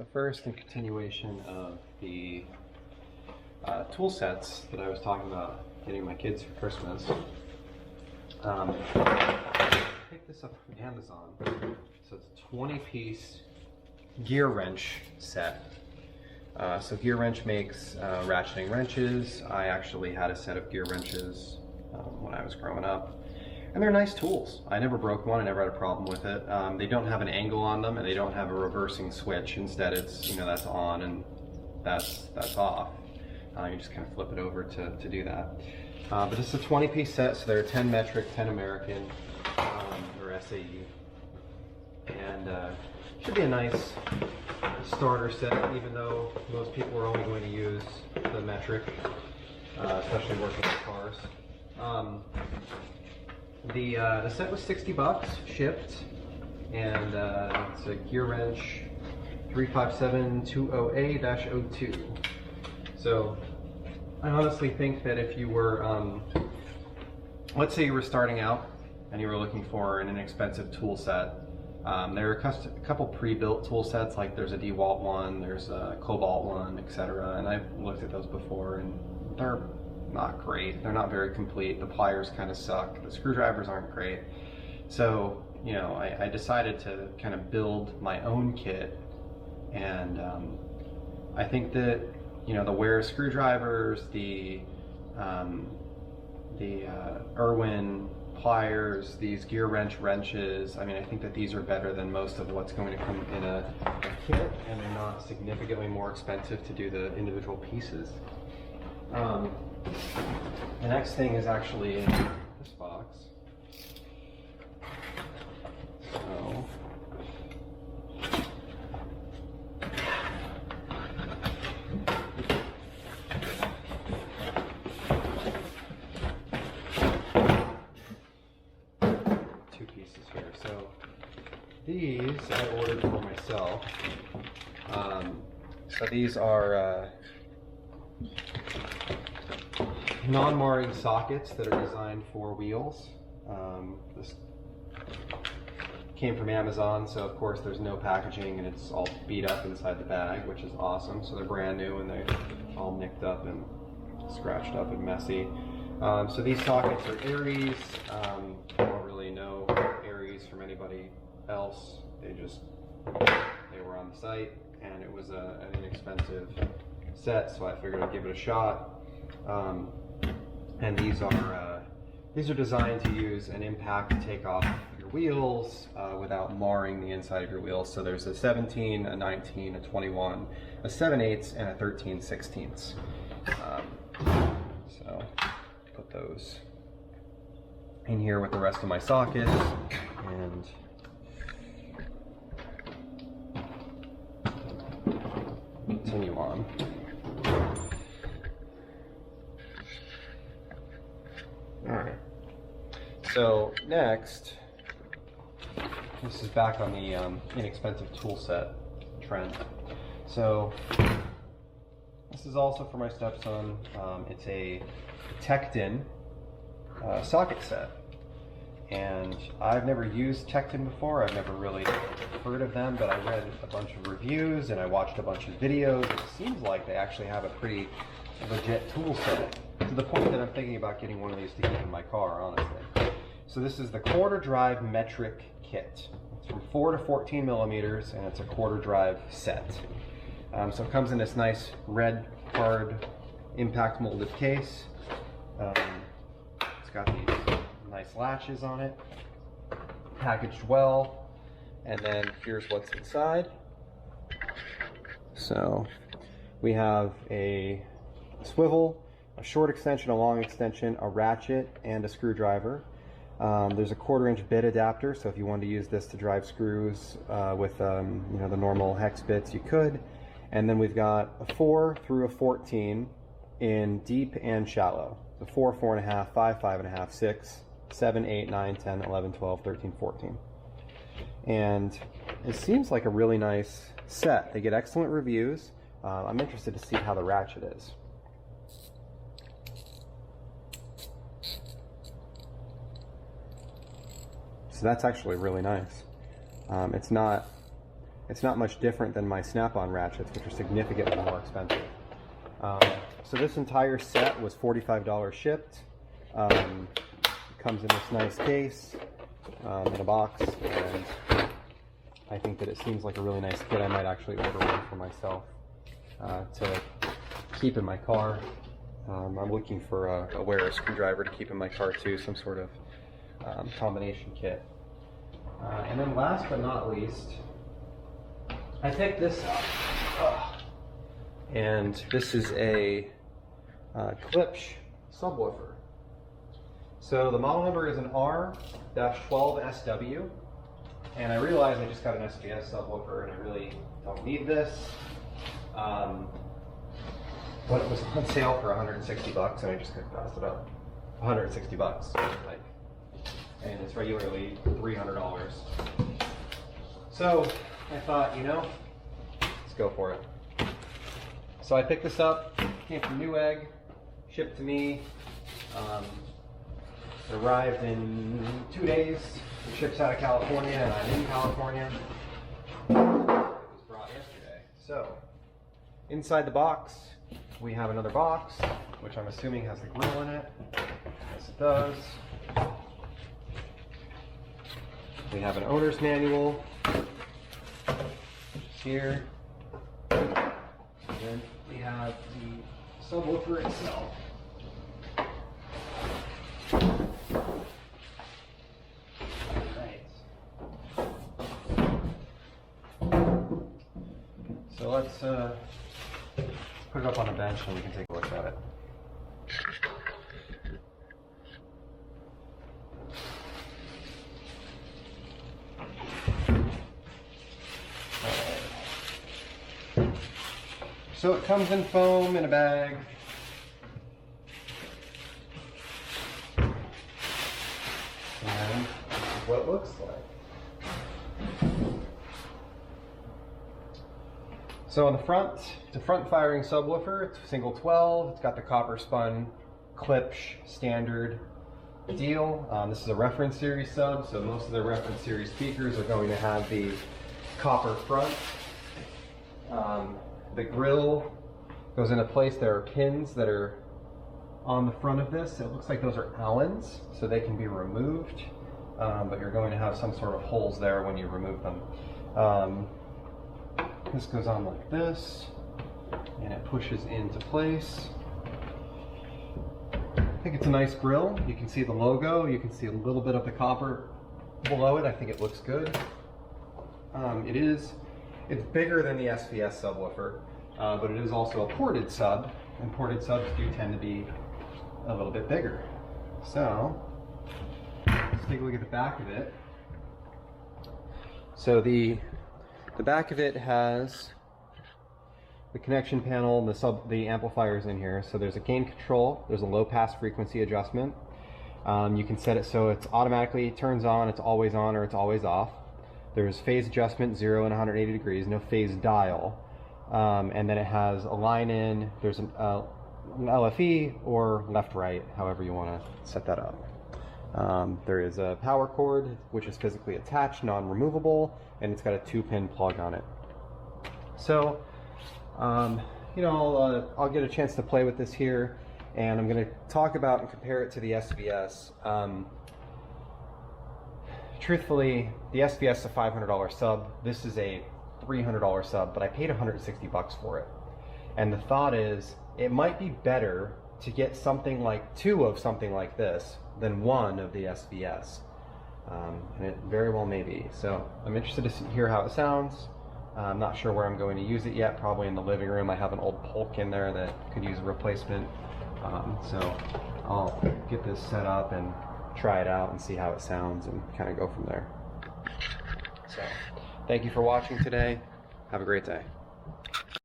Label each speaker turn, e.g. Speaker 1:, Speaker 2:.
Speaker 1: So first, in continuation of the tool sets that I was talking about getting my kids for Christmas, I picked this up from Amazon. So it's a 20-piece GearWrench set. So GearWrench makes ratcheting wrenches. I actually had a set of GearWrenches when I was growing up. And they're nice tools. I never broke one, I never had a problem with it. They don't have an angle on them and they don't have a reversing switch. Instead it's, you know, that's on and that's off. You just kind of flip it over to do that. But it's a 20-piece set, so they're 10 metric, 10 American, or SAE. And should be a nice starter set, even though most people are only going to use the metric, especially working with cars. The set was 60 bucks shipped, and it's a GearWrench 35720A-02. So I honestly think that if you were, let's say you were starting out and you were looking for an inexpensive tool set, there are a couple pre-built tool sets, like there's a DeWalt one, there's a Cobalt one, etc. And I've looked at those before and they're not great. They're not very complete. The pliers kind of suck. The screwdrivers aren't great. So, you know, I decided to kind of build my own kit, and I think that, you know, the Ware screwdrivers, the Irwin pliers, these GearWrench wrenches, I mean, I think that these are better than most of what's going to come in a kit, and they're not significantly more expensive to do the individual pieces. The next thing is actually in this box. So, two pieces here. So these I ordered for myself. So these are non-marring sockets that are designed for wheels. This came from Amazon, so of course there's no packaging and it's all beat up inside the bag, which is awesome. So they're brand new and they're all nicked up and scratched up and messy. So these sockets are Aries. I don't really know Aries from anybody else. They were on the site, and it was an inexpensive set, so I figured I'd give it a shot. And these are designed to use an impact to take off your wheels without marring the inside of your wheels. So there's a 17, a 19, a 21, a 7/8, and a 13/16. So put those in here with the rest of my sockets and continue on. Alright, so next, this is back on the inexpensive tool set trend. So this is also for my stepson. It's a Tekton socket set, and I've never used Tekton before. I've never really heard of them, but I read a bunch of reviews and I watched a bunch of videos. It seems like they actually have a pretty legit tool set, to the point that I'm thinking about getting one of these to keep in my car, honestly. So this is the quarter drive metric kit. It's from 4 to 14 millimeters, and it's a quarter drive set. So it comes in this nice red hard impact molded case. It's got these nice latches on it, packaged well, and then here's what's inside. So we have a swivel, a short extension, a long extension, a ratchet, and a screwdriver. There's a 1/4 inch bit adapter, so if you wanted to use this to drive screws with you know, the normal hex bits, you could. And then we've got a 4 through a 14 in deep and shallow. So 4, 4.5, 5, 5.5, 6, 7, 8, 9, 10, 11, 12, 13, 14. And it seems like a really nice set. They get excellent reviews. I'm interested to see how the ratchet is. So that's actually really nice. It's not it's not much different than my snap-on ratchets, which are significantly more expensive. So this entire set was $45 shipped. It comes in this nice case, in a box, and I think that it seems like a really nice kit. I might actually order one for myself to keep in my car. I'm looking for a wearer screwdriver to keep in my car too, some sort of combination kit. And then last but not least, I picked this up. And this is a Klipsch subwoofer. So the model number is an R-12SW. And I realized I just got an SVS subwoofer and I really don't need this. But it was on sale for 160 bucks and I just couldn't pass it up. 160 bucks. Like, and it's regularly $300. So I thought, you know, let's go for it. So I picked this up, came from Newegg, shipped to me. It arrived in 2 days. It ships out of California and I'm in California. It was brought yesterday. So inside the box, we have another box, which I'm assuming has the grill in it. Yes, it does. We have an owner's manual here. And we have the subwoofer itself. Alright. So let's put it up on a bench and we can take a look at it. So it comes in foam in a bag. And this is what it looks like. So on the front, it's a front firing subwoofer. It's single 12. It's got the copper spun Klipsch standard deal. This is a reference series sub, so most of the reference series speakers are going to have the copper front. The grill goes into place. There are pins that are on the front of this. It looks like those are Allens, so they can be removed, but you're going to have some sort of holes there when you remove them. This goes on like this, and it pushes into place. I think it's a nice grill. You can see the logo. You can see a little bit of the copper below it. I think it looks good. It's bigger than the SVS subwoofer, but it is also a ported sub, and ported subs do tend to be a little bit bigger. So let's take a look at the back of it. So the back of it has the connection panel, the amplifiers in here. So there's a gain control, there's a low pass frequency adjustment. You can set it so it's automatically turns on, it's always on, or it's always off. There's phase adjustment, 0 and 180 degrees, no phase dial. And then it has a line in, there's an LFE or left-right, however you want to set that up. There is a power cord, which is physically attached, non-removable, and it's got a 2-pin plug on it. So, you know, I'll get a chance to play with this here, and I'm going to talk about and compare it to the SVS. Truthfully, the SVS is a $500 sub. This is a $300 sub, but I paid 160 bucks for it. And the thought is, it might be better to get something like 2 of something like this than 1 of the SVS. And it very well may be. So I'm interested to hear how it sounds. I'm not sure where I'm going to use it yet, probably in the living room. I have an old Polk in there that could use a replacement. So I'll get this set up and try it out and see how it sounds and kind of go from there. So thank you for watching today. Have a great day.